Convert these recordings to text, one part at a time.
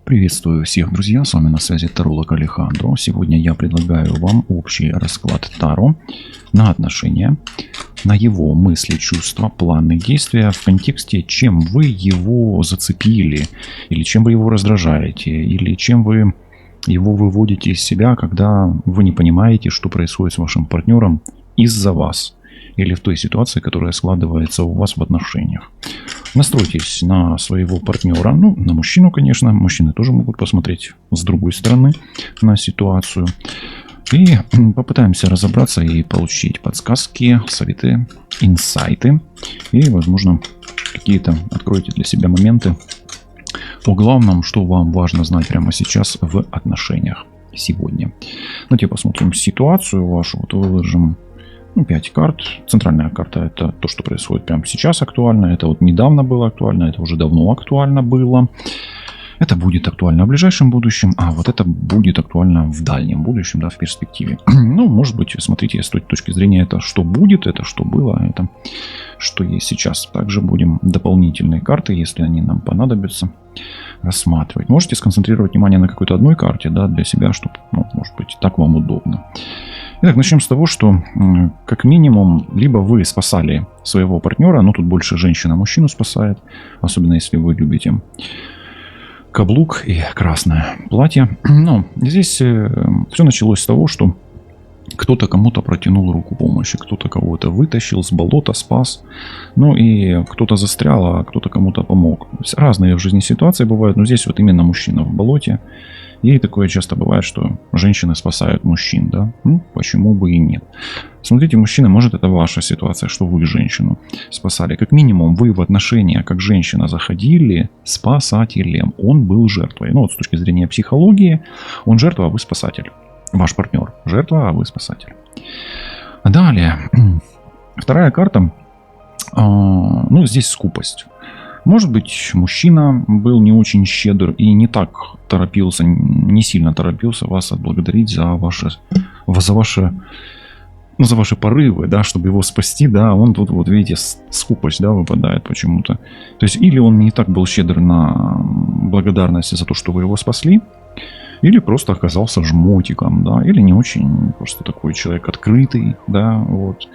Приветствую всех, друзья, с вами на связи таролог Алехандро. Сегодня я предлагаю вам общий расклад Таро на отношения, на его мысли, чувства, планы, действия в контексте, чем вы его зацепили, или чем вы его раздражаете, или чем вы его выводите из себя, когда вы не понимаете, что происходит с вашим партнером из-за вас, или в той ситуации, которая складывается у вас в отношениях. Настройтесь на своего партнера, на мужчину, конечно. Мужчины тоже могут посмотреть с другой стороны на ситуацию. И попытаемся разобраться и получить подсказки, советы, инсайты. И, возможно, какие-то откроете для себя моменты о главном, что вам важно знать прямо сейчас в отношениях сегодня. Давайте посмотрим ситуацию вашу. Вот выложим 5 карт. Центральная карта — это то, что происходит прямо сейчас актуально. Это вот недавно было актуально, это уже давно актуально было. Это будет актуально в ближайшем будущем, а вот это будет актуально в дальнем будущем, да, в перспективе. Может быть, смотрите, с той точки зрения, это что будет, это что было, это что есть сейчас. Также будем дополнительные карты, если они нам понадобятся, рассматривать. Можете сконцентрировать внимание на какой-то одной карте, да, для себя, чтобы, может быть, так вам удобно. Итак, начнем с того, что как минимум, либо вы спасали своего партнера, но тут больше женщина мужчину спасает, особенно если вы любите каблук и красное платье. Но здесь все началось с того, что кто-то кому-то протянул руку помощи, кто-то кого-то вытащил с болота, спас, и кто-то застрял, а кто-то кому-то помог. Разные в жизни ситуации бывают, но здесь вот именно мужчина в болоте. И такое часто бывает, что женщины спасают мужчин, да? Почему бы и нет. Смотрите, мужчина, может, это ваша ситуация, что вы женщину спасали. Как минимум, вы в отношения, как женщина, заходили спасателем. Он был жертвой. С точки зрения психологии, он жертва, а вы спасатель. Ваш партнер жертва, а вы спасатель. Далее. Вторая карта. Здесь скупость. Может быть, мужчина был не очень щедр и не так торопился, не сильно торопился вас отблагодарить за ваши порывы, да, чтобы его спасти, да, он тут, вот видите, скупость, да, выпадает почему-то. То есть, или он не так был щедр на благодарность за то, что вы его спасли, или просто оказался жмотиком, да, или не очень просто такой человек открытый, да, вот.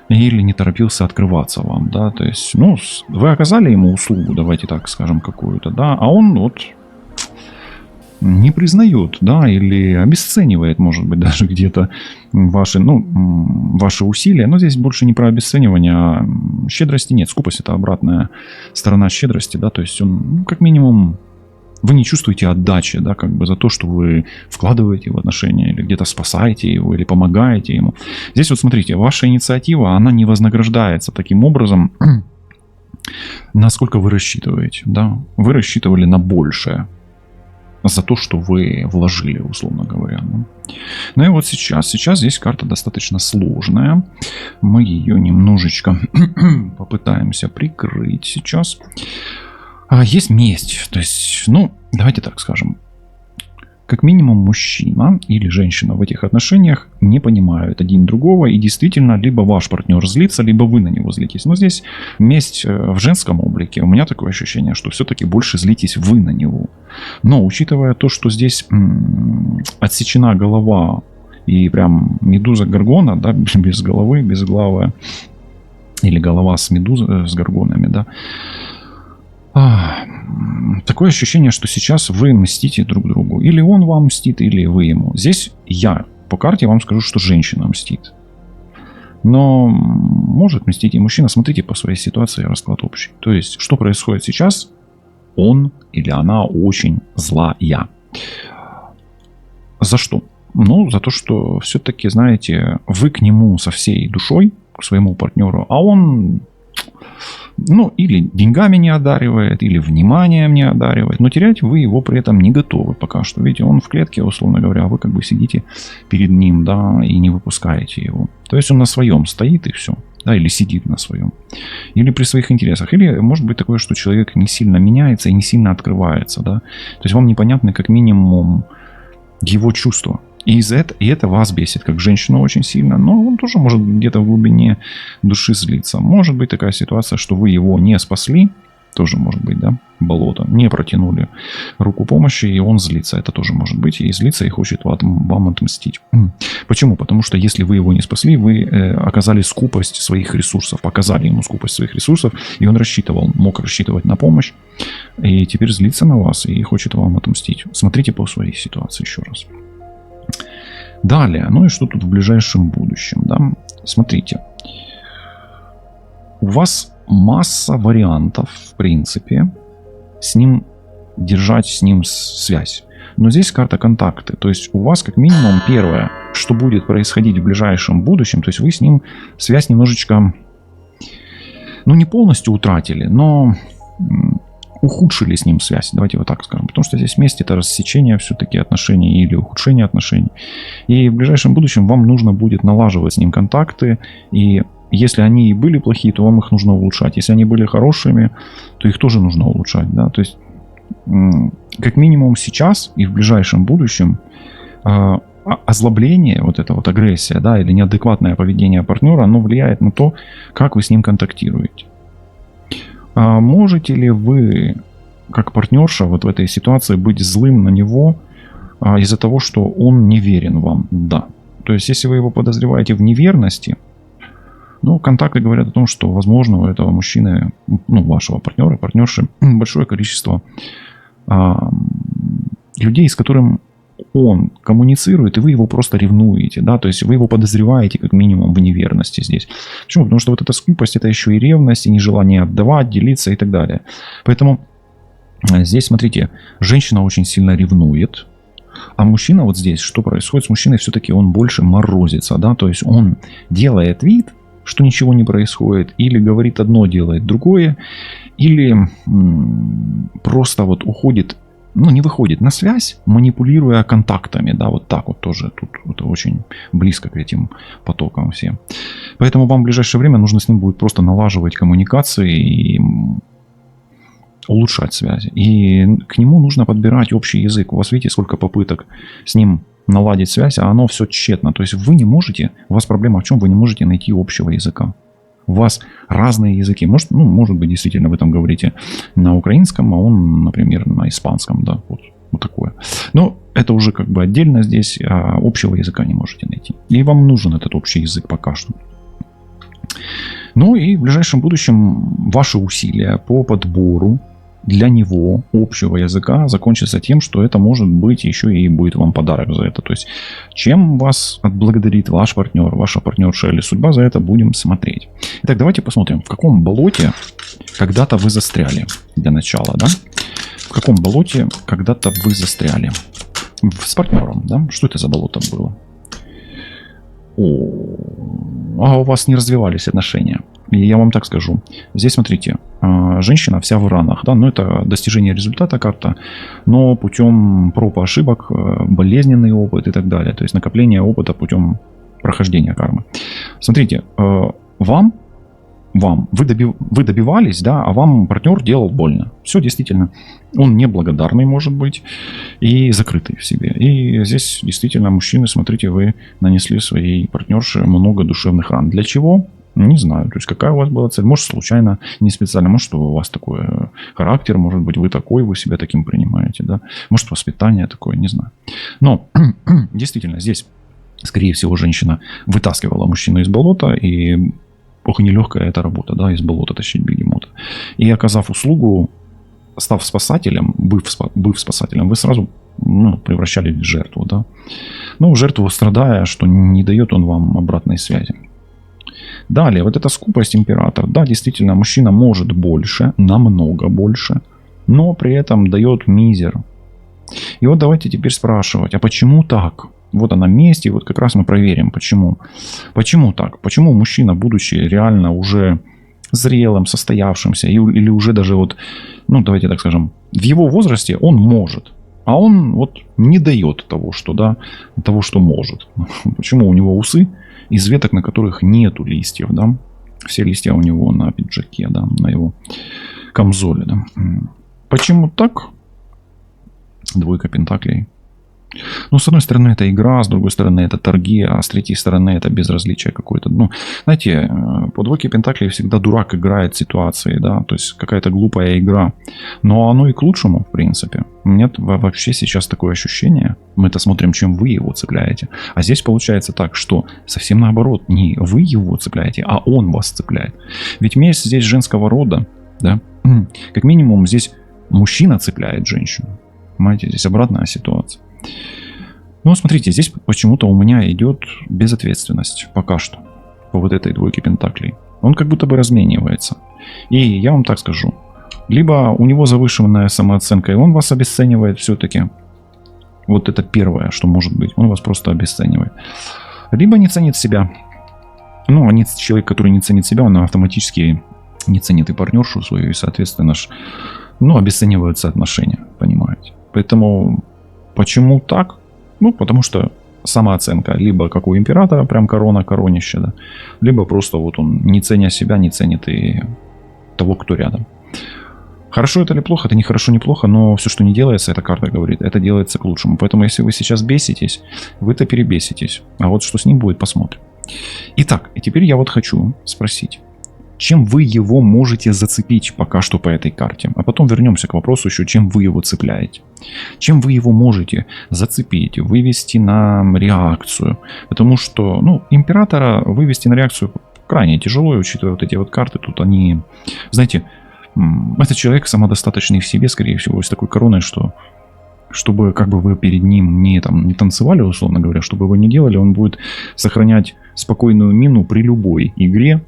Или не торопился открываться вам, да, то есть, вы оказали ему услугу, давайте так скажем, какую-то, да, а он вот не признает, да, или обесценивает, может быть, даже где-то ваши усилия, но здесь больше не про обесценивание, а щедрости нет, скупость — это обратная сторона щедрости, да, то есть он, как минимум, вы не чувствуете отдачи, да, как бы за то, что вы вкладываете в отношения, или где-то спасаете его, или помогаете ему. Здесь вот смотрите, ваша инициатива, она не вознаграждается таким образом, насколько вы рассчитываете, да. Вы рассчитывали на большее за то, что вы вложили, условно говоря. Ну и вот сейчас здесь карта достаточно сложная. Мы ее немножечко попытаемся прикрыть сейчас. Есть месть, то есть, давайте так скажем, как минимум мужчина или женщина в этих отношениях не понимают один другого, и действительно либо ваш партнер злится, либо вы на него злитесь. Но здесь месть в женском облике, у меня такое ощущение, что все-таки больше злитесь вы на него. Но учитывая то, что здесь отсечена голова и прям медуза Горгона, да, без головы, безглавая, или голова с медузой, с горгонами, да, такое ощущение, что сейчас вы мстите друг другу. Или он вам мстит, или вы ему. Здесь я по карте вам скажу, что женщина мстит. Но может мстить и мужчина. Смотрите по своей ситуации, расклад общий. То есть, что происходит сейчас? Он или она очень злая. За что? За то, что все-таки, знаете, вы к нему со всей душой, к своему партнеру, а он... или деньгами не одаривает, или вниманием не одаривает. Но терять вы его при этом не готовы пока что. Видите, он в клетке, условно говоря, а вы как бы сидите перед ним, да, и не выпускаете его. То есть он на своем стоит и все. Да, или сидит на своем. Или при своих интересах. Или может быть такое, что человек не сильно меняется и не сильно открывается, да. То есть вам непонятны как минимум его чувства. И это вас бесит, как женщину, очень сильно. Но он тоже может где-то в глубине души злиться. Может быть такая ситуация, что вы его не спасли, Тоже может быть, да? Болото. Не протянули руку помощи, и он злится. Это тоже может быть. И злится, и хочет вам отмстить. Почему? Потому что если вы его не спасли, вы оказали скупость своих ресурсов. Показали ему скупость своих ресурсов, и он мог рассчитывать на помощь. И теперь злится на вас и хочет вам отомстить. Смотрите по своей ситуации еще раз. Далее. Ну и что тут в ближайшем будущем, да? Смотрите. У вас масса вариантов, в принципе, держать с ним связь. Но здесь карта контакты. То есть у вас как минимум первое, что будет происходить в ближайшем будущем, то есть вы с ним связь немножечко, ну не полностью утратили, но ухудшили с ним связь. Давайте вот так скажем. Потому что здесь вместе это рассечение все-таки отношений или ухудшение отношений. И в ближайшем будущем вам нужно будет налаживать с ним контакты. И если они и были плохие, то вам их нужно улучшать. Если они были хорошими, то их тоже нужно улучшать. Да? То есть, как минимум сейчас и в ближайшем будущем озлобление, вот эта вот агрессия, да, или неадекватное поведение партнера, оно влияет на то, как вы с ним контактируете. Можете ли вы, как партнерша, вот в этой ситуации быть злым на него из-за того, что он не верен вам? Да. То есть, если вы его подозреваете в неверности, ну, контакты говорят о том, что, возможно, у этого мужчины, ну, вашего партнера, партнерши, большое количество людей, с которым он коммуницирует, и вы его просто ревнуете, да, то есть вы его подозреваете как минимум в неверности здесь. Почему? Потому что вот эта скупость, это еще и ревность, и нежелание отдавать, делиться и так далее. Поэтому здесь, смотрите, женщина очень сильно ревнует, а мужчина вот здесь, что происходит с мужчиной, все-таки он больше морозится, да, то есть он делает вид, что ничего не происходит, или говорит одно, делает другое, или просто вот уходит, ну, не выходит на связь, манипулируя контактами, да, вот так вот тоже, тут это очень близко к этим потокам всем. Поэтому вам в ближайшее время нужно с ним будет просто налаживать коммуникации и улучшать связи. И к нему нужно подбирать общий язык. У вас, видите, сколько попыток с ним наладить связь, а оно все тщетно. То есть вы не можете, у вас проблема в чем? Вы не можете найти общего языка. У вас разные языки. Может быть, действительно, вы там говорите на украинском, а он, например, на испанском. Да, вот такое. Но это уже как бы отдельно здесь, а общего языка не можете найти. И вам нужен этот общий язык пока что. Ну и в ближайшем будущем ваши усилия по подбору для него общего языка закончится тем, что это может быть еще и будет вам подарок за это. То есть, чем вас отблагодарит ваш партнер, ваша партнерша или судьба, за это будем смотреть. Итак, давайте посмотрим, в каком болоте когда-то вы застряли для начала, да? В каком болоте когда-то вы застряли? С партнером, да? Что это за болото было? А у вас не развивались отношения. И я вам так скажу. Здесь, смотрите, женщина вся в ранах. Да? Но это достижение результата карта, но путем проб и ошибок, болезненный опыт и так далее. То есть накопление опыта путем прохождения кармы. Смотрите, вы добивались, да, а вам партнер делал больно. Все действительно. Он неблагодарный, может быть, и закрытый в себе. И здесь действительно, мужчины, смотрите, вы нанесли своей партнерше много душевных ран. Для чего? Не знаю. То есть какая у вас была цель? Может, случайно, не специально. Может, что у вас такой характер, может быть, вы такой, вы себя таким принимаете, да? Может, воспитание такое, не знаю. Но действительно, здесь, скорее всего, женщина вытаскивала мужчину из болота, и ох, нелегкая эта работа, да, из болота тащить бегемота. И оказав услугу, став спасателем, быв спасателем, вы сразу превращались в жертву, да. Ну, в жертву страдая, что не дает он вам обратной связи. Далее, вот эта скупость император. Да, действительно, мужчина может больше, намного больше, но при этом дает мизер. И вот давайте теперь спрашивать, а почему так? Вот она месть, и вот как раз мы проверим, почему. Почему так? Почему мужчина, будучи реально уже зрелым, состоявшимся, или уже даже вот, давайте так скажем, в его возрасте он может, а он вот не дает того, что может. Почему у него усы из веток, на которых нету листьев, да? Все листья у него на пиджаке, да, на его камзоле, да. Почему так? Двойка пентаклей. Ну, с одной стороны, это игра, с другой стороны, это торги, а с третьей стороны, это безразличие какое-то. Ну, знаете, по двойке пентаклей всегда дурак играет ситуации, да, то есть какая-то глупая игра. Но оно и к лучшему, в принципе. У меня вообще сейчас такое ощущение, мы-то смотрим, чем вы его цепляете. А здесь получается так, что совсем наоборот, не вы его цепляете, а он вас цепляет. Ведь месть здесь женского рода, да, как минимум здесь мужчина цепляет женщину. Понимаете, здесь обратная ситуация. Ну, смотрите, здесь почему-то у меня идет безответственность пока что по вот этой двойке пентаклей. Он как будто бы разменивается. И я вам так скажу. Либо у него завышенная самооценка, и он вас обесценивает все-таки. Вот это первое, что может быть. Он вас просто обесценивает. Либо не ценит себя. Ну, человек, который не ценит себя, он автоматически не ценит и партнершу свою, и, соответственно, обесцениваются отношения, понимаете. Поэтому... Почему так? Ну, потому что самооценка. Либо как у императора, прям коронище, да. Либо просто вот он, не ценя себя, не ценит и того, кто рядом. Хорошо это или плохо? Это не хорошо, не плохо, но все, что не делается, эта карта говорит, это делается к лучшему. Поэтому, если вы сейчас беситесь, вы-то перебеситесь. А вот что с ним будет, посмотрим. Итак, и теперь я вот хочу спросить. Чем вы его можете зацепить пока что по этой карте? А потом вернемся к вопросу еще, чем вы его цепляете. Чем вы его можете зацепить, вывести на реакцию? Потому что, императора вывести на реакцию крайне тяжело, учитывая вот эти вот карты. Тут они, знаете, этот человек самодостаточный в себе, скорее всего, с такой короной, что... Чтобы как бы вы перед ним не танцевали, условно говоря, чтобы вы не делали, он будет сохранять спокойную мину при любой игре.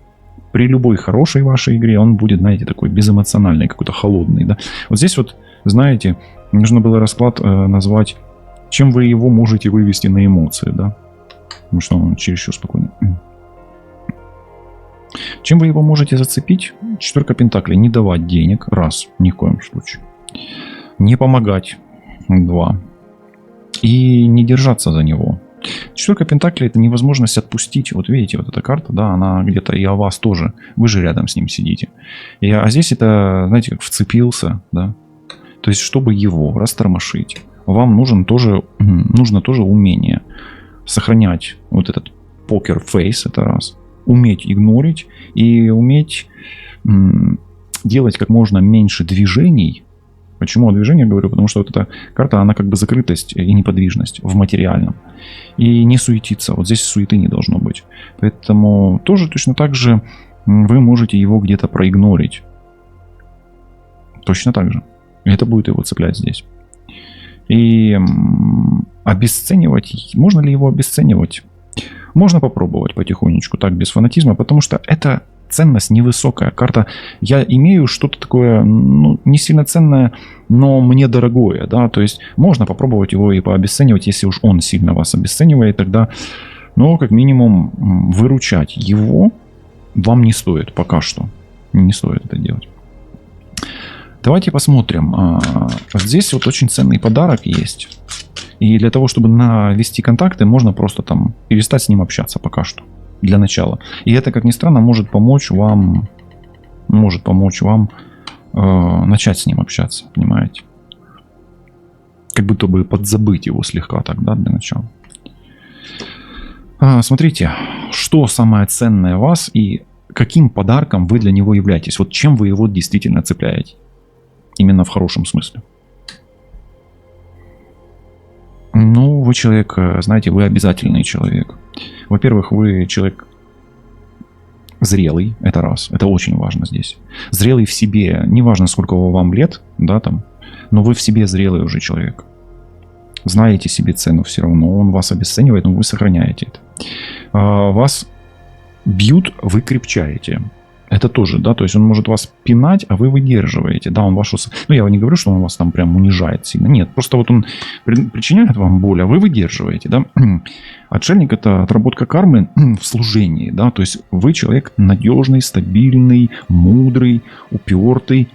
При любой хорошей вашей игре он будет, знаете, такой безэмоциональный, какой-то холодный, да. Вот здесь вот, знаете, нужно было расклад назвать, чем вы его можете вывести на эмоции, да. Потому что он чересчур спокойный. Чем вы его можете зацепить? Четверка пентаклей. Не давать денег. Раз. Ни в коем случае. Не помогать. Два. И не держаться за него. Четверка пентаклей — это невозможность отпустить. Вот видите, вот эта карта, да, она где-то и о вас тоже. Вы же рядом с ним сидите. А здесь это, знаете, как вцепился, да. То есть, чтобы его растормошить, вам нужно тоже умение сохранять вот этот покер-фейс, это раз. Уметь игнорить и уметь делать как можно меньше движений. Почему о движении говорю? Потому что вот эта карта, она как бы закрытость и неподвижность в материальном. И не суетиться. Вот здесь суеты не должно быть. Поэтому тоже точно так же вы можете его где-то проигнорить. Точно так же. И это будет его цеплять здесь. И обесценивать. Можно ли его обесценивать? Можно попробовать потихонечку, так, без фанатизма, потому что это ценность невысокая. Карта, я имею что-то такое, не сильно ценное, но мне дорогое, да, то есть можно попробовать его и пообесценивать, если уж он сильно вас обесценивает, тогда, как минимум, выручать его вам не стоит пока что. Не стоит это делать. Давайте посмотрим. Здесь вот очень ценный подарок есть. И для того, чтобы навести контакты, можно просто перестать с ним общаться пока что. Для начала. И это, как ни странно, может помочь вам начать с ним общаться, понимаете? Как будто бы подзабыть его слегка так, да, для начала. Смотрите, что самое ценное в вас и каким подарком вы для него являетесь. Вот чем вы его действительно цепляете. Именно в хорошем смысле. Вы человек, знаете, вы обязательный человек. Во-первых, вы человек зрелый, это раз, это очень важно здесь. Зрелый в себе, неважно сколько вам лет, да, но вы в себе зрелый уже человек. Знаете себе цену все равно, он вас обесценивает, но вы сохраняете это. Вас бьют, вы крепчаете. Это тоже, да, то есть он может вас пинать, а вы выдерживаете. Да, он вашу... я не говорю, что он вас прям унижает сильно. Нет, просто вот он причиняет вам боль, а вы выдерживаете, да. Отшельник — это отработка кармы в служении, да, то есть вы человек надежный, стабильный, мудрый, упертый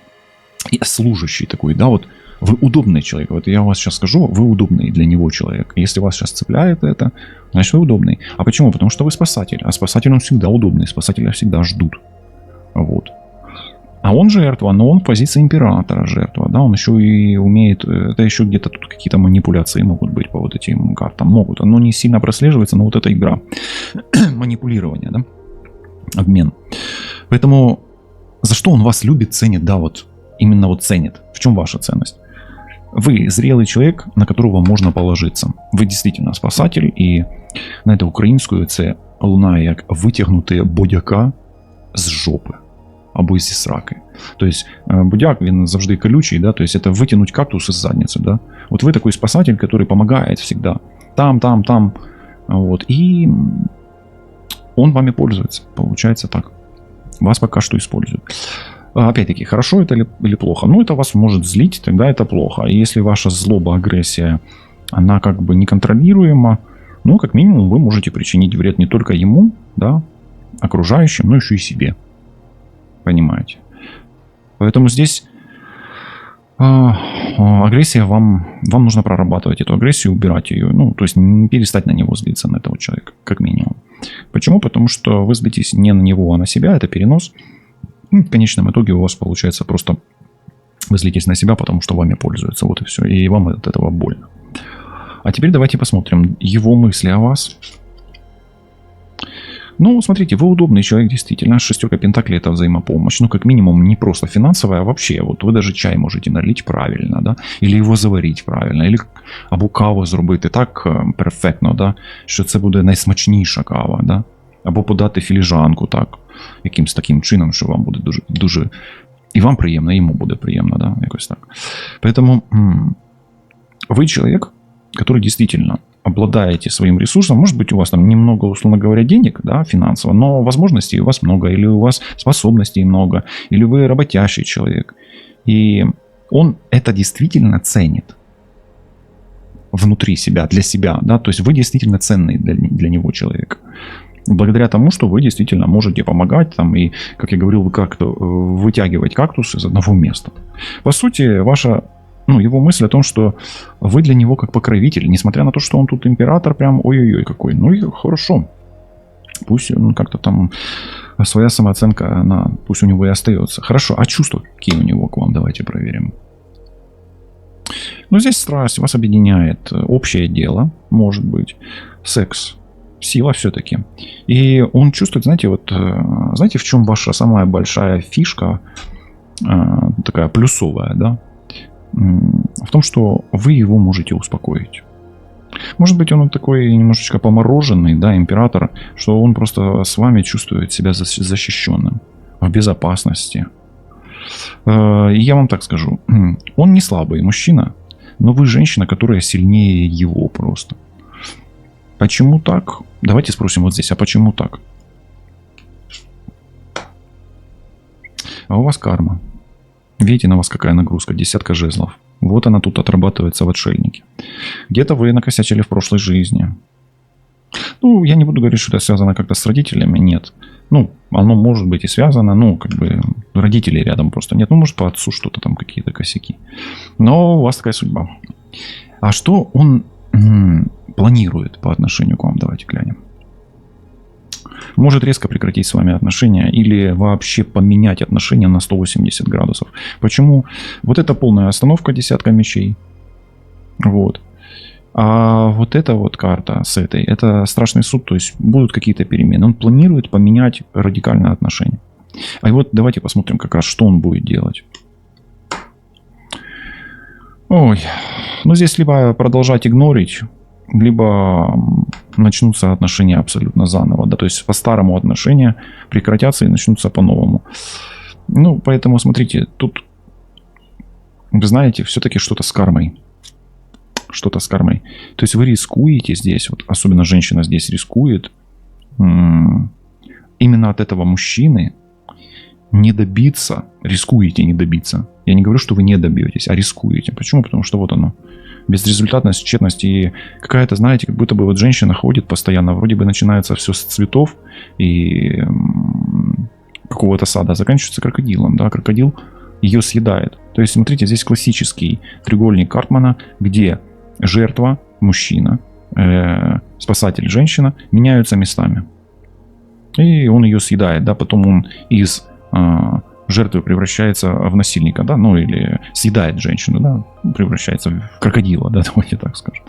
и служащий такой, да, вот. Вы удобный человек. Вот я вас сейчас скажу, вы удобный для него человек. Если вас сейчас цепляет это, значит вы удобный. А почему? Потому что вы спасатель. А спасатель он всегда удобный. Спасателя всегда ждут. Вот. А он жертва, но он в позиции императора жертва, да, он еще и умеет, это еще где-то тут какие-то манипуляции могут быть по вот этим картам, могут, оно не сильно прослеживается, но вот эта игра, манипулирование, да, обмен. Поэтому за что он вас любит, ценит, да, вот именно вот ценит, в чем ваша ценность? Вы зрелый человек, на которого можно положиться. Вы действительно спасатель, і знаєте, українською це лунає як витягнути бодяка з жопи або зі сраки. Тобто бодяк, він завжди колючий, да, тобто це витягнути кактус із задниці, да. Вот вы такой спасатель, который помогает всегда. Там. Вот, и он вами пользуется, получается так. Вас пока что используют. Опять-таки, хорошо это или плохо? Ну, это вас может злить, тогда это плохо. И если ваша злоба, агрессия, она как бы неконтролируема, ну, как минимум, вы можете причинить вред не только ему, да, окружающим, но еще и себе. Понимаете? Поэтому здесь агрессия вам нужно прорабатывать эту агрессию, убирать ее. Ну, то есть не перестать на него злиться, на этого человека, как минимум. Почему? Потому что вы злитесь не на него, а на себя. Это перенос. В конечном итоге у вас получается просто вы злитесь на себя, потому что вами пользуются. Вот и все. И вам от этого больно. А теперь давайте посмотрим его мысли о вас. Ну, смотрите, вы удобный человек, действительно. Шестерка пентаклей — это взаимопомощь. Ну, как минимум, не просто финансовая, а вообще. Вот вы даже чай можете налить правильно, да? Или его заварить правильно. Или або каву зробити так перфектно, да? Що це буде найсмачніша кава, да? Або подати філіжанку так, якимсь таким чином, що вам буде дуже... І вам приємно, і йому буде приємно, да? Якось так. Поэтому вы человек, который действительно обладаете своим ресурсом. Может быть, у вас там немного, условно говоря, денег, да, финансово, но возможностей у вас много, или у вас способностей много, или вы работящий человек. И он это действительно ценит внутри себя, для себя, да, то есть вы действительно ценный для него человек. Благодаря тому, что вы действительно можете помогать там и, как я говорил, вы как-то вытягивать кактус из одного места. По сути, ваша его мысль о том, что вы для него как покровитель, несмотря на то, что он тут император, прям ой-ой-ой какой. Ну и хорошо. Пусть как-то там своя самооценка, пусть у него и остается. Хорошо, а чувства какие у него к вам? Давайте проверим. Ну, здесь страсть вас объединяет. Общее дело, может быть. Секс. Сила все-таки. И он чувствует, знаете, в чем ваша самая большая фишка, такая плюсовая, да? В том, что вы его можете успокоить. Может быть, он такой немножечко помороженный, да, император, что он просто с вами чувствует себя защищенным, в безопасности. И я вам так скажу, он не слабый мужчина, но вы женщина, которая сильнее его просто. Почему так? Давайте спросим вот здесь, а почему так? А у вас карма. Видите, на вас какая нагрузка, 10 жезлов. Вот она тут отрабатывается в отшельнике. Где-то вы накосячили в прошлой жизни. Ну, я не буду говорить, что это связано как-то с родителями, нет. Ну, оно может быть и связано, родителей рядом просто нет. Ну, может, по отцу что-то там, какие-то косяки. Но у вас такая судьба. А что он планирует по отношению к вам? Давайте глянем. Может резко прекратить с вами отношения или вообще поменять отношения на 180 градусов. Почему? Вот это полная остановка, 10 мечей. Вот. А вот эта вот карта с этой, это страшный суд, то есть будут какие-то перемены. Он планирует поменять радикальное отношение. А вот давайте посмотрим как раз, что он будет делать. Ой, здесь либо продолжать игнорить, либо начнутся отношения абсолютно заново, да, то есть по-старому отношения прекратятся и начнутся по-новому. Ну, поэтому, смотрите, тут, вы знаете, все-таки что-то с кармой. Что-то с кармой. То есть вы рискуете здесь, вот особенно женщина здесь рискует именно от этого мужчины не добиться, рискуете не добиться. Я не говорю, что вы не добьетесь, а рискуете. Почему? Потому что вот оно. Безрезультатность, тщетность и какая-то, знаете, как будто бы вот женщина ходит постоянно, вроде бы начинается все с цветов и какого-то сада, заканчивается крокодилом, да, крокодил ее съедает. То есть, смотрите, здесь классический треугольник Карпмана, где жертва, мужчина, спасатель, женщина меняются местами. И он ее съедает, да, потом он из жертвы превращается в насильника, да, ну или съедает женщину, да, превращается в крокодила, да, давайте так скажем.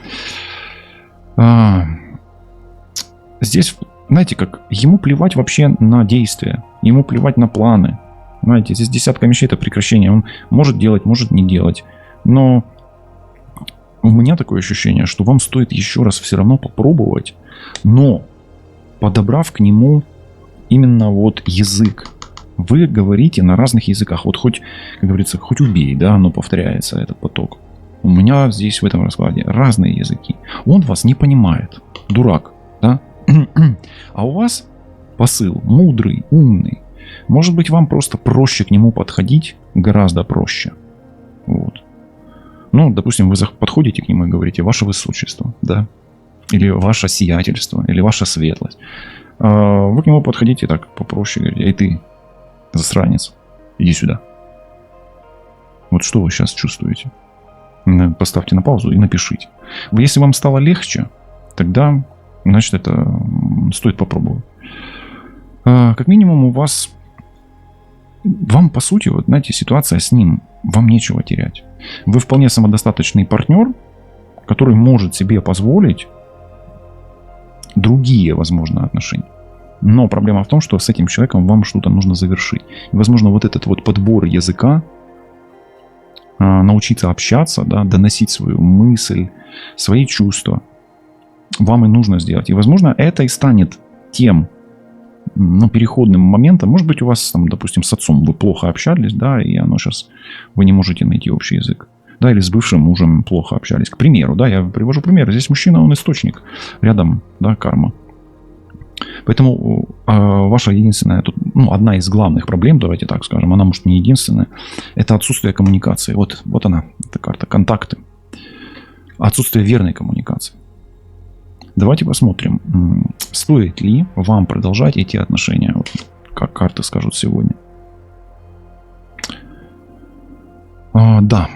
Здесь, знаете, как ему плевать вообще на действия, ему плевать на планы. Знаете, здесь десятка мечей — это прекращение. Он может делать, может не делать. Но у меня такое ощущение, что вам стоит еще раз все равно попробовать, но подобрав к нему именно вот язык. Вы говорите на разных языках. Вот хоть, как говорится, хоть убей, да, но повторяется этот поток. У меня здесь в этом раскладе разные языки. Он вас не понимает. Дурак, да? А у вас посыл мудрый, умный. Может быть, вам просто проще к нему подходить, гораздо проще. Вот. Ну, допустим, вы подходите к нему и говорите: ваше высочество, да? Или ваше сиятельство, или ваша светлость. Вы к нему подходите так попроще, говорите: эй ты, засранец, иди сюда. Вот что вы сейчас чувствуете? Поставьте на паузу и напишите. Если вам стало легче, тогда, значит, это стоит попробовать. Как минимум у вас... Вам, по сути, вот, знаете, ситуация с ним, вам нечего терять. Вы вполне самодостаточный партнер, который может себе позволить другие, возможно, отношения. Но проблема в том, что с этим человеком вам что-то нужно завершить. И, возможно, вот этот вот подбор языка, научиться общаться, да, доносить свою мысль, свои чувства, вам и нужно сделать. И, возможно, это и станет тем, ну, переходным моментом. Может быть, у вас, там, допустим, с отцом вы плохо общались, да, и оно сейчас, вы не можете найти общий язык. Да, или с бывшим мужем плохо общались. К примеру, да, я привожу пример. Здесь мужчина, он источник. Рядом, да, карма. Поэтому ваша единственная, ну, одна из главных проблем, давайте так скажем, она, может, не единственная, это отсутствие коммуникации. Вот она, эта карта, контакты. Отсутствие верной коммуникации. Давайте посмотрим, стоит ли вам продолжать эти отношения, вот, как карты скажут сегодня. Да.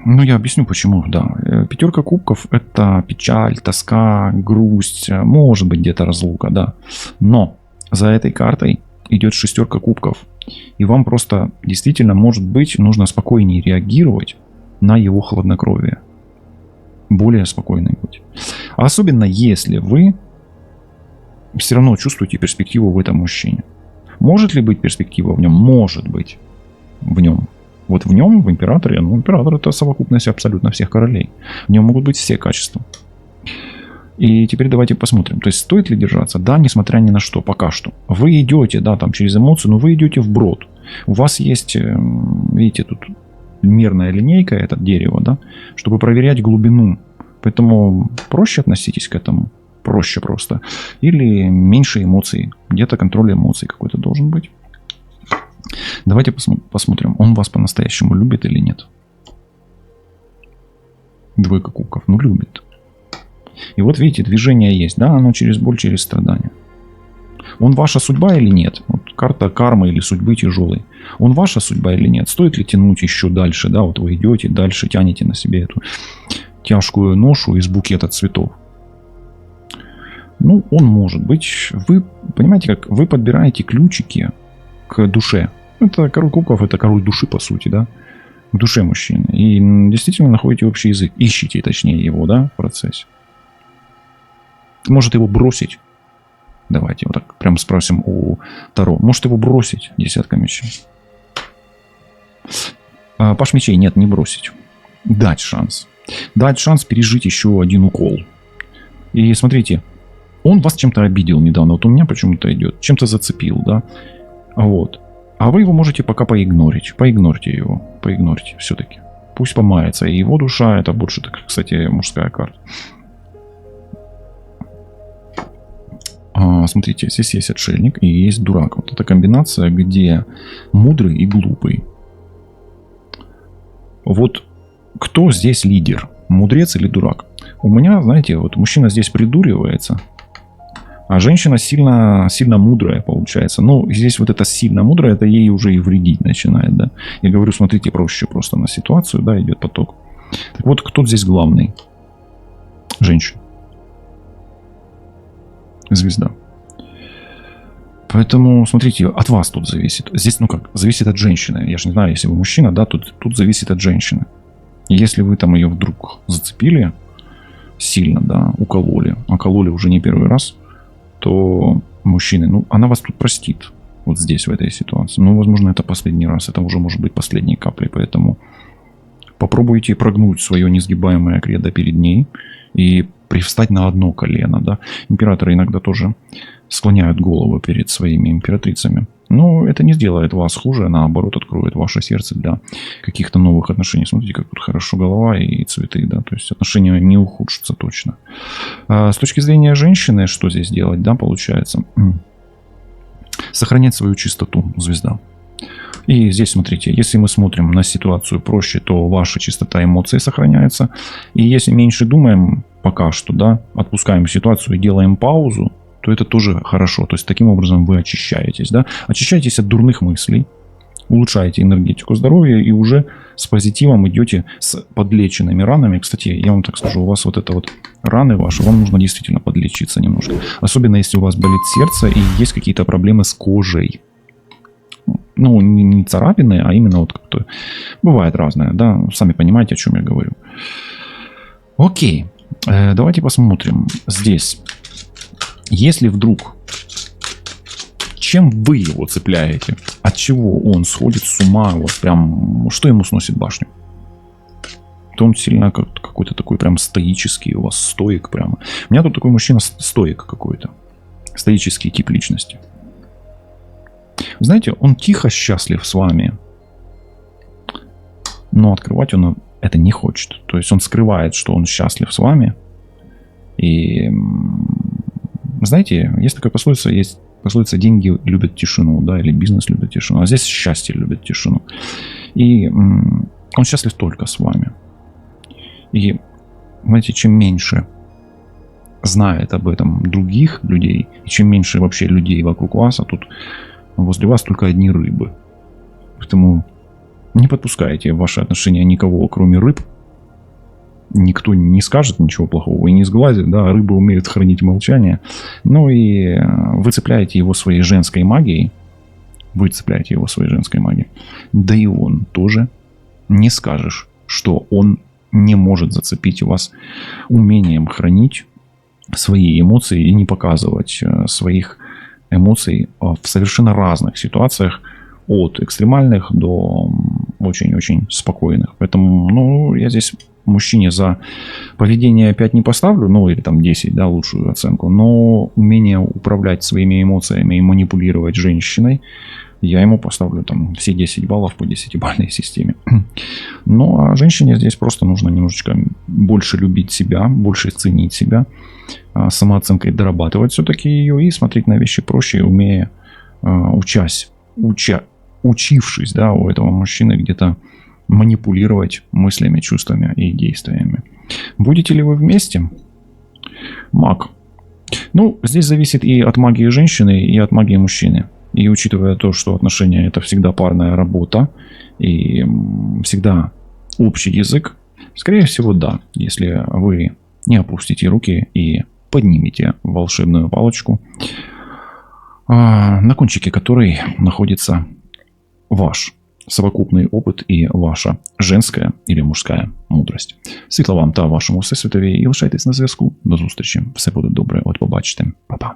Ну, я объясню, почему, да. Пятерка кубков — это печаль, тоска, грусть, может быть, где-то разлука, да. Но за этой картой идет шестерка кубков. И вам просто действительно, может быть, нужно спокойнее реагировать на его хладнокровие. Более спокойной быть. Особенно если вы все равно чувствуете перспективу в этом мужчине. Может ли быть перспектива в нем? Может быть в нем. Вот в нем, в императоре, ну, император — это совокупность абсолютно всех королей. В нем могут быть все качества. И теперь давайте посмотрим. То есть стоит ли держаться? Да, несмотря ни на что, пока что. Вы идете, да, там через эмоции, но вы идете вброд. У вас есть, видите, тут мерная линейка, это дерево, да, чтобы проверять глубину. Поэтому проще относитесь к этому. Проще просто. Или меньше эмоций. Где-то контроль эмоций какой-то должен быть. Давайте посмотрим, он вас по-настоящему любит или нет. Двойка кубков. Ну, любит. И вот видите, движение есть. Да, оно через боль, через страдания. Он ваша судьба или нет? Вот карта кармы или судьбы тяжелой. Он ваша судьба или нет? Стоит ли тянуть еще дальше? Да, вот вы идете дальше, тянете на себе эту тяжкую ношу из букета цветов. Ну, он может быть. Вы понимаете, как вы подбираете ключики к душе. Это король кубков, это король души, по сути, да. К душе мужчины. И действительно находите общий язык. Ищите, точнее, его, да, в процессе. Может его бросить. Давайте вот так прям спросим у Таро. Может его бросить? Десятка мечей. Паш мечей нет, не бросить. Дать шанс. Дать шанс пережить еще один укол. И смотрите, он вас чем-то обидел недавно. Вот у меня почему-то идет. Чем-то зацепил, да. Вот. А вы его можете пока поигнорить. Поигнорьте его. Поигнорьте все-таки. Пусть помается. И его душа — это больше, кстати, мужская карта. Смотрите, здесь есть отшельник и есть дурак. Вот эта комбинация, где мудрый и глупый. Вот кто здесь лидер? Мудрец или дурак? У меня, знаете, вот мужчина здесь придуривается, а женщина сильно, сильно мудрая получается. Ну, здесь вот это сильно мудрая, это ей уже и вредить начинает, да. Я говорю, смотрите проще просто на ситуацию, да, идет поток. Так вот, кто здесь главный? Женщина. Звезда. Поэтому, смотрите, от вас тут зависит. Здесь, ну как, зависит от женщины. Я же не знаю, если вы мужчина, да, тут зависит от женщины. Если вы там ее вдруг зацепили сильно, да, окололи уже не первый раз, то мужчины, ну, она вас тут простит. Вот здесь, в этой ситуации. Ну, возможно, это последний раз. Это уже может быть последней каплей. Поэтому попробуйте прогнуть свое несгибаемое кредо перед ней и привстать на одно колено, да. Императоры иногда тоже склоняют голову перед своими императрицами. Но это не сделает вас хуже, а наоборот откроет ваше сердце для каких-то новых отношений. Смотрите, как тут хорошо голова и цветы, да. То есть отношения не ухудшатся точно. А с точки зрения женщины, что здесь делать, да, получается? Сохранять свою чистоту, звезда. И здесь, смотрите, если мы смотрим на ситуацию проще, то ваша чистота эмоций сохраняется. И если меньше думаем пока что, да, отпускаем ситуацию и делаем паузу, то это тоже хорошо. То есть таким образом вы очищаетесь, да. Очищаетесь от дурных мыслей, улучшаете энергетику здоровья и уже с позитивом идете с подлеченными ранами. Кстати, я вам так скажу, у вас вот это вот раны ваши, вам нужно действительно подлечиться немножко. Особенно если у вас болит сердце и есть какие-то проблемы с кожей. Ну, не царапины, а именно вот как-то... Бывает разное, да. Сами понимаете, о чем я говорю. Окей. Давайте посмотрим. Здесь. Если вдруг... Чем вы его цепляете? От чего он сходит с ума? Вот прям... Что ему сносит башню? То он сильно какой-то такой прям стоический у вас. Стоик прямо. У меня тут такой мужчина стоик какой-то. Стоический тип личности. Знаете, он тихо счастлив с вами, но открывать он это не хочет. То есть он скрывает, что он счастлив с вами. И знаете, есть такая пословица, деньги любят тишину, да, или бизнес любит тишину, а здесь счастье любит тишину. И он счастлив только с вами. И, знаете, чем меньше знает об этом других людей, и чем меньше вообще людей вокруг вас, а тут возле вас только одни рыбы. Поэтому не подпускайте в ваши отношения никого, кроме рыб. Никто не скажет ничего плохого и не сглазит. Да, рыбы умеют хранить молчание. Ну и вы цепляете его своей женской магией. Да и он тоже не скажешь, что он не может зацепить вас умением хранить свои эмоции и не показывать своих эмоций в совершенно разных ситуациях, от экстремальных до очень-очень спокойных. Поэтому, ну, я здесь мужчине за поведение 5 не поставлю, ну, или там 10, да, лучшую оценку, но умение управлять своими эмоциями и манипулировать женщиной, я ему поставлю там все 10 баллов по 10-бальной системе. Ну, а женщине здесь просто нужно немножечко больше любить себя, больше ценить себя, самооценкой дорабатывать все-таки ее и смотреть на вещи проще, умея, учившись, да, у этого мужчины где-то манипулировать мыслями, чувствами и действиями. Будете ли вы вместе? Маг. Ну, здесь зависит и от магии женщины, и от магии мужчины. И учитывая то, что отношения это всегда парная работа и всегда общий язык, скорее всего, да, если вы не опустите руки и поднимете волшебную палочку, на кончике которой находится ваш совокупний опит і ваша женська или мужська мудрость. Світла вам та вашому всесвітові і лишайтесь на зв'язку. До зустрічі. Все буде добре. От побачите. Па-па.